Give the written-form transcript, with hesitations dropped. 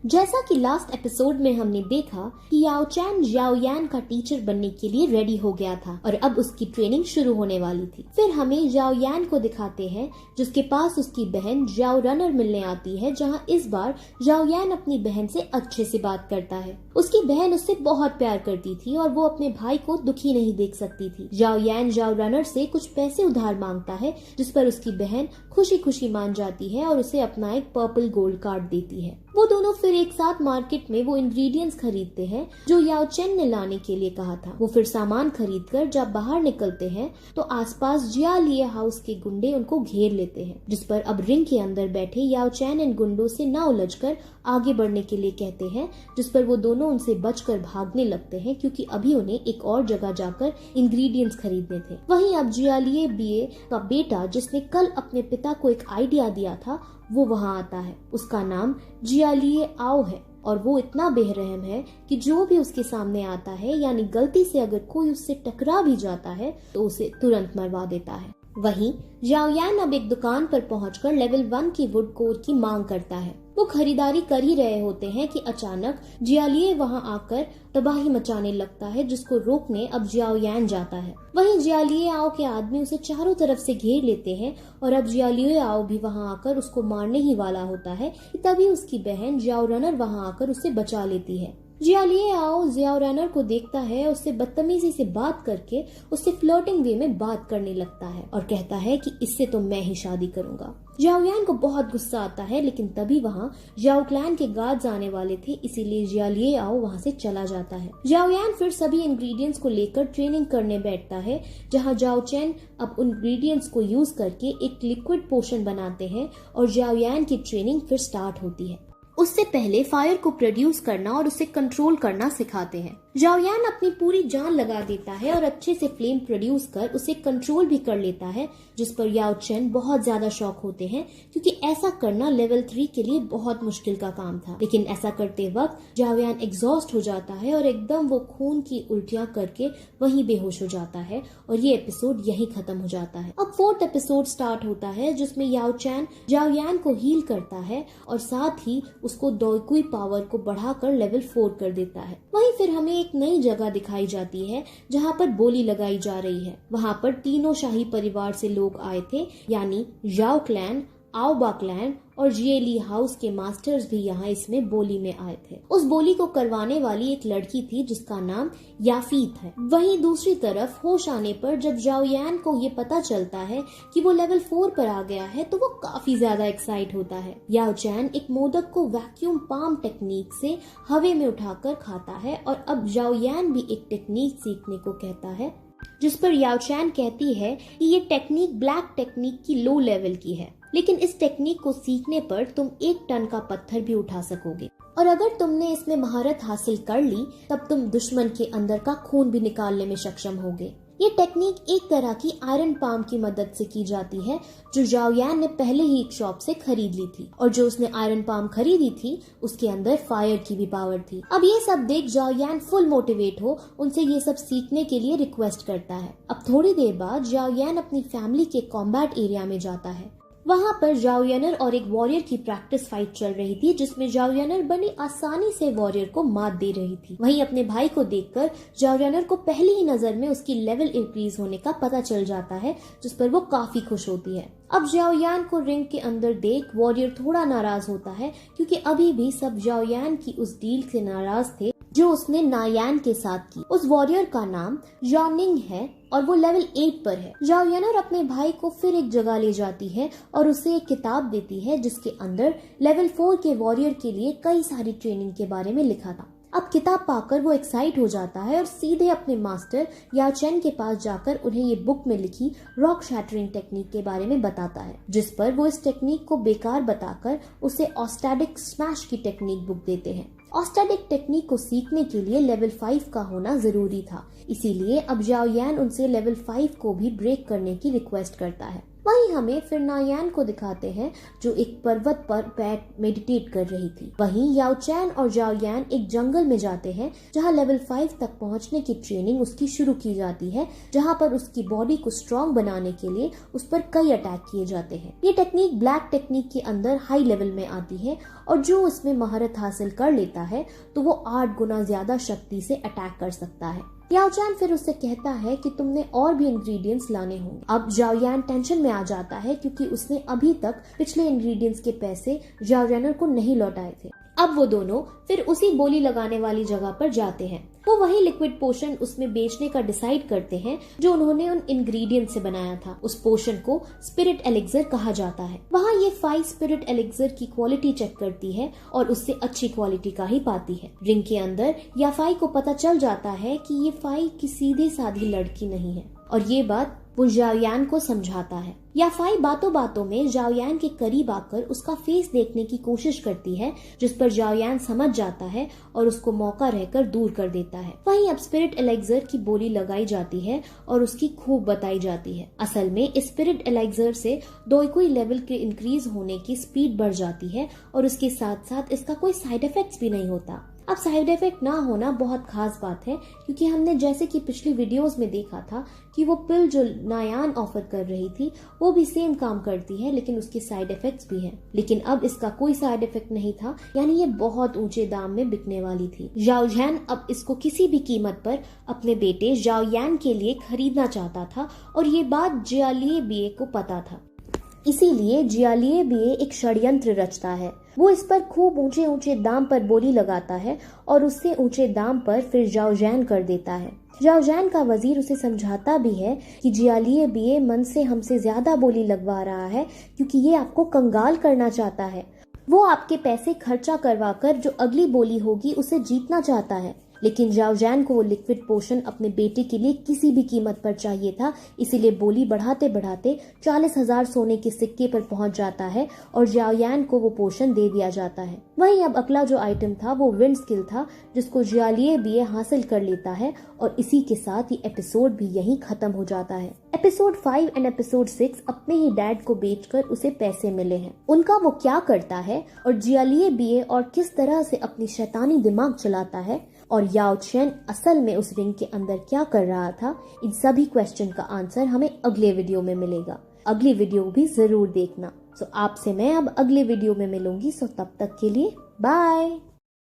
जैसा कि last episode में हमने देखा कि याओ चैन याओ यान का टीचर बनने के लिए रेडी हो गया था और अब उसकी ट्रेनिंग शुरू होने वाली थी। फिर हमें याओ यान को दिखाते हैं जिसके पास उसकी बहन याओ रनर मिलने आती है, जहां इस बार याओ यान अपनी बहन से अच्छे से बात करता है। उसकी बहन उससे बहुत प्यार करती थी और वो अपने भाई को दुखी नहीं देख सकती थी। याओ यान याओ रनर से कुछ पैसे उधार मांगता है, जिस पर उसकी बहन खुशी खुशी मान जाती है और उसे अपना एक पर्पल गोल्ड कार्ड देती है। वो दोनों फिर एक साथ मार्केट में वो इंग्रेडिएंट्स खरीदते हैं जो याओ चैन ने लाने के लिए कहा था। वो फिर सामान खरीदकर जब बाहर निकलते हैं तो आसपास जियालिए हाउस के गुंडे उनको घेर लेते हैं, जिस पर अब रिंग के अंदर बैठे याओ चैन इन गुंडों से ना उलझकर आगे बढ़ने के लिए कहते हैं, जिस पर वो दोनों उनसे बचकर भागने लगते हैं क्योंकि अभी उन्हें एक और जगह जाकर इंग्रेडिएंट्स खरीदने थे। वहीं अब जियालिए बीए का बेटा, जिसने कल अपने पिता को एक आइडिया दिया था, वो वहाँ आता है। उसका नाम जियालिए आओ है और वो इतना बेरहम है कि जो भी उसके सामने आता है, यानी गलती से अगर कोई उससे टकरा भी जाता है तो उसे तुरंत मरवा देता है। वहीं याओ यान अब एक दुकान पर पहुंचकर लेवल 1 की वुड कोर की मांग करता है। वो खरीदारी कर ही रहे होते हैं कि अचानक जियालिए वहां आकर तबाही मचाने लगता है, जिसको रोकने अब जियाओ यान जाता है। वहीं जियालिए आओ के आदमी उसे चारों तरफ से घेर लेते हैं और अब जियालिए आओ भी वहां आकर उसको मारने ही वाला होता है कि तभी उसकी बहन याओ रनर वहां आकर उसे बचा लेती है। जियालिए आओ याओ रनर को देखता है, उससे बदतमीजी से बात करके उससे फ्लर्टिंग वे में बात करने लगता है और कहता है कि इससे तो मैं ही शादी करूंगा। याओ यान को बहुत गुस्सा आता है, लेकिन तभी वहाँ याओ क्लैन के गार्ड्स आने वाले थे, इसीलिए जियालिए आओ वहाँ से चला जाता है। याओ यान फिर सभी इंग्रेडिएंट्स को लेकर ट्रेनिंग करने बैठता है, जहाँ याओ चैन अब उन इंग्रेडिएंट्स को यूज करके एक लिक्विड पोशन बनाते हैं और याओ यान की ट्रेनिंग फिर स्टार्ट होती है। उससे पहले फायर को प्रोड्यूस करना और उसे कंट्रोल करना सिखाते हैं। याओ यान अपनी पूरी जान लगा देता है और अच्छे से फ्लेम प्रोड्यूस कर उसे कंट्रोल भी कर लेता है, जिस पर याओ चैन बहुत ज्यादा शॉक होते हैं क्योंकि ऐसा करना लेवल 3 के लिए बहुत मुश्किल का काम था। लेकिन ऐसा करते वक्त याओ यान एग्जॉस्ट हो जाता है और एकदम वो खून की उल्टियां करके वहीं बेहोश हो जाता है और ये एपिसोड यहीं खत्म हो जाता है। अब 4th एपिसोड स्टार्ट होता है, जिसमें याओ चैन याओ यान को हील करता है और साथ ही उसको दोइकुई पावर को बढ़ाकर लेवल 4 कर देता है। वहीं फिर हमें एक नई जगह दिखाई जाती है जहां पर बोली लगाई जा रही है। वहां पर तीनों शाही परिवार से लोग आए थे, यानी याओ क्लैन, आओ बा क्लैन और जिएली हाउस के मास्टर्स भी यहाँ इसमें बोली में आए थे। उस बोली को करवाने वाली एक लड़की थी जिसका नाम याफीत है। वहीं दूसरी तरफ होश आने पर जब याओ यान को ये पता चलता है कि वो लेवल 4 पर आ गया है तो वो काफी ज्यादा एक्साइट होता है। याओ चैन एक मोदक को वैक्यूम पाम टेक्निक से हवे में उठाकर खाता है और अब याओ यान भी एक टेक्निक सीखने को कहता है, जिस पर याओ चैन कहती है कि ये टेक्निक ब्लैक टेक्निक की लो लेवल की है, लेकिन इस टेक्निक को सीखने पर तुम 1 टन का पत्थर भी उठा सकोगे और अगर तुमने इसमें महारत हासिल कर ली तब तुम दुश्मन के अंदर का खून भी निकालने में सक्षम होगे। ये टेक्निक एक तरह की आयरन पाम की मदद से की जाती है, जो याओ यान ने पहले ही एक शॉप से खरीद ली थी और जो उसने आयरन पाम खरीदी थी उसके अंदर फायर की भी पावर थी। अब ये सब देख याओ यान फुल मोटिवेट हो उनसे ये सब सीखने के लिए रिक्वेस्ट करता है। अब थोड़ी देर बाद याओ यान अपनी फैमिली के कॉम्बैट एरिया में जाता है। वहाँ पर याओ यानर और एक वॉरियर की प्रैक्टिस फाइट चल रही थी, जिसमें याओ यानर बड़ी आसानी से वॉरियर को मात दे रही थी। वहीं अपने भाई को देखकर याओ यानर को पहली ही नजर में उसकी लेवल इंक्रीज होने का पता चल जाता है, जिस पर वो काफी खुश होती है। अब याओ यान को रिंग के अंदर देख वॉरियर थोड़ा नाराज होता है क्योंकि अभी भी सब याओ यान की उस डील से नाराज थे जो उसने नायान के साथ की। उस वॉरियर का नाम यानिंग है और वो लेवल 8 पर है। याओ यानर अपने भाई को फिर एक जगह ले जाती है और उसे एक किताब देती है जिसके अंदर लेवल 4 के वॉरियर के लिए कई सारी ट्रेनिंग के बारे में लिखा था। अब किताब पाकर वो एक्साइट हो जाता है और सीधे अपने मास्टर याओ चैन के पास जाकर उन्हें ये बुक में लिखी रॉक शैटरिंग टेक्निक के बारे में बताता है, जिस पर वो इस टेक्निक को बेकार बताकर उसे ऑस्टैटिक स्मैश की टेक्निक बुक देते हैं। ऑस्टैटिक टेक्निक को सीखने के लिए लेवल 5 का होना जरूरी था, इसीलिए अब याओ यान उनसे लेवल 5 को भी ब्रेक करने की रिक्वेस्ट करता है। वहीं हमें फिर नायान को दिखाते हैं जो एक पर्वत पर बैठ मेडिटेट कर रही थी। वहीं याओ चैन और याओ यान एक जंगल में जाते हैं जहां लेवल 5 तक पहुंचने की ट्रेनिंग उसकी शुरू की जाती है, जहां पर उसकी बॉडी को स्ट्रॉन्ग बनाने के लिए उस पर कई अटैक किए जाते हैं। ये टेक्निक ब्लैक टेक्निक के अंदर हाई लेवल में आती है और जो उसमें महारत हासिल कर लेता है तो वो 8 गुना ज्यादा शक्ति से अटैक कर सकता है। याओ चैन फिर उससे कहता है कि तुमने और भी इंग्रेडिएंट्स लाने होंगे। अब जाओ यान टेंशन में आ जाता है क्योंकि उसने अभी तक पिछले इंग्रेडिएंट्स के पैसे जाओ रेनर को नहीं लौटाए थे। अब वो दोनों फिर उसी बोली लगाने वाली जगह पर जाते हैं। वो वही लिक्विड पोशन उसमें बेचने का डिसाइड करते हैं जो उन्होंने उन इंग्रेडिएंट से बनाया था। उस पोशन को स्पिरिट एलिक्सर कहा जाता है। वहाँ ये फाई स्पिरिट एलिक्सर की क्वालिटी चेक करती है और उससे अच्छी क्वालिटी का ही पाती है। रिंग के अंदर याफाई को पता चल जाता है कि ये फाई की सीधी साधी लड़की नहीं है और ये बात वो जाओयान को समझाता है। याफाई बातों बातों में जाओयान के करीब आकर उसका फेस देखने की कोशिश करती है, जिस पर जाओयान समझ जाता है और उसको मौका रहकर दूर कर देता है। वहीं अब स्पिरिट एलिक्सर की बोली लगाई जाती है और उसकी खूब बताई जाती है। असल में इस स्पिरिट एलिक्सर से दोईकुई लेवल के इंक्रीज होने की स्पीड बढ़ जाती है और उसके साथ साथ इसका कोई साइड इफेक्ट्स भी नहीं होता। अब साइड इफेक्ट ना होना बहुत खास बात है क्योंकि हमने जैसे कि पिछली वीडियोस में देखा था कि वो पिल जो नायान ऑफर कर रही थी वो भी सेम काम करती है, लेकिन उसके साइड इफेक्ट्स भी हैं। लेकिन अब इसका कोई साइड इफेक्ट नहीं था, यानी ये बहुत ऊंचे दाम में बिकने वाली थी। जाओ जैन अब इसको किसी भी कीमत पर अपने बेटे जाओ यान के लिए खरीदना चाहता था और ये बात जियालिए बिए को पता था। इसीलिए जियालिए बिए एक षड्यंत्र रचता है। वो इस पर खूब ऊंचे ऊंचे दाम पर बोली लगाता है और उससे ऊंचे दाम पर फिर जाओ जैन कर देता है। जाओ जैन का वजीर उसे समझाता भी है कि जियालिए बिए मन से हमसे ज्यादा बोली लगवा रहा है क्योंकि ये आपको कंगाल करना चाहता है। वो आपके पैसे खर्चा करवाकर जो अगली बोली होगी उसे जीतना चाहता है। लेकिन जाओ जैन को वो लिक्विड पोशन अपने बेटे के लिए किसी भी कीमत पर चाहिए था, इसीलिए बोली बढ़ाते बढ़ाते 40,000 सोने के सिक्के पर पहुंच जाता है और जाओ यान को वो पोशन दे दिया जाता है। वहीं अब अगला जो आइटम था वो विंड स्किल था जिसको जियालिए बिए हासिल कर लेता है और इसी के साथ ही एपिसोड भी यहीं खत्म हो जाता है। एपिसोड 5 एंड एपिसोड 6 अपने ही डैड को बेचकर उसे पैसे मिले हैं। उनका वो क्या करता है और जियालिए बिए और किस तरह से अपनी शैतानी दिमाग चलाता है और याओ चैन असल में उस रिंग के अंदर क्या कर रहा था, इन सभी क्वेश्चन का आंसर हमें अगले वीडियो में मिलेगा। अगली वीडियो भी जरूर देखना। आपसे मैं अब अगले वीडियो में मिलूंगी। तब तक के लिए बाय।